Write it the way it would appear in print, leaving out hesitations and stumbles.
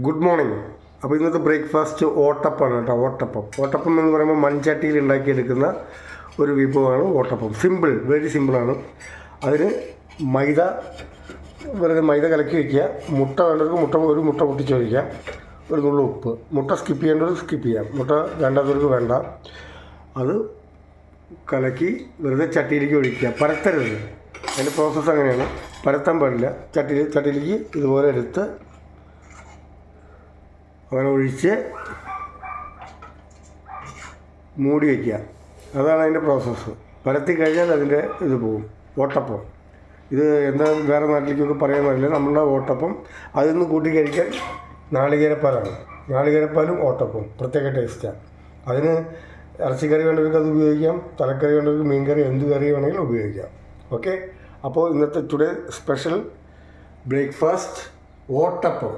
Good morning. അപ്പോൾ ഇന്നത്തെ breakfast ഓട്ടപ്പമാണ് കേട്ടോ. ഓട്ടപ്പം എന്ന് പറയുമ്പോൾ മൺചട്ടിയിൽ ഉണ്ടാക്കിയെടുക്കുന്ന ഒരു വിഭവമാണ് ഓട്ടപ്പം. സിമ്പിൾ, വെരി സിമ്പിളാണ്. അതിന് മൈദ കലക്കി വയ്ക്കുക. മുട്ട വേണ്ടവർക്ക് ഒരു മുട്ട പൊട്ടിച്ച് വയ്ക്കാം. ഒരു നുള്ളു ഉപ്പ്. മുട്ട സ്കിപ്പ് ചെയ്യേണ്ടവർക്ക് സ്കിപ്പ് ചെയ്യാം. മുട്ട വേണ്ടാത്തവർക്ക് വേണ്ട. അത് കലക്കി വെറുതെ ചട്ടിയിലേക്ക് ഒഴിക്കുക. പരത്തരുത്. അതിൻ്റെ പ്രോസസ്സ് അങ്ങനെയാണ്. പരത്താൻ പാടില്ല. ചട്ടിയിലേക്ക് ഇതുപോലെ എടുത്ത് അങ്ങനെ ഒഴിച്ച് മൂടി വയ്ക്കുക. അതാണ് അതിൻ്റെ പ്രോസസ്സ്. പരത്തി കഴിഞ്ഞാൽ അതിൻ്റെ ഇത് പോവും. ഓട്ടപ്പം ഇത് എന്താ വേറെ നാട്ടിലേക്കൊക്കെ പറയാൻ പാടില്ല. നമ്മളുടെ ഓട്ടപ്പം അതിൽ നിന്ന് കൂട്ടി കഴിക്കാൻ നാളികേരപ്പാലാണ്. നാളികേരപ്പാലും ഓട്ടപ്പവും പ്രത്യേക ടേസ്റ്റാണ്. അതിന് ഇറച്ചിക്കറി വേണ്ടവർക്ക് അത് ഉപയോഗിക്കാം. തലക്കറി വേണ്ടവർക്ക് മീൻകറി, എന്ത് കറി വേണമെങ്കിലും ഉപയോഗിക്കാം. ഓക്കെ. അപ്പോൾ ഇന്നത്തെ ടുഡേ സ്പെഷ്യൽ ബ്രേക്ക്ഫാസ്റ്റ് ഓട്ടപ്പം.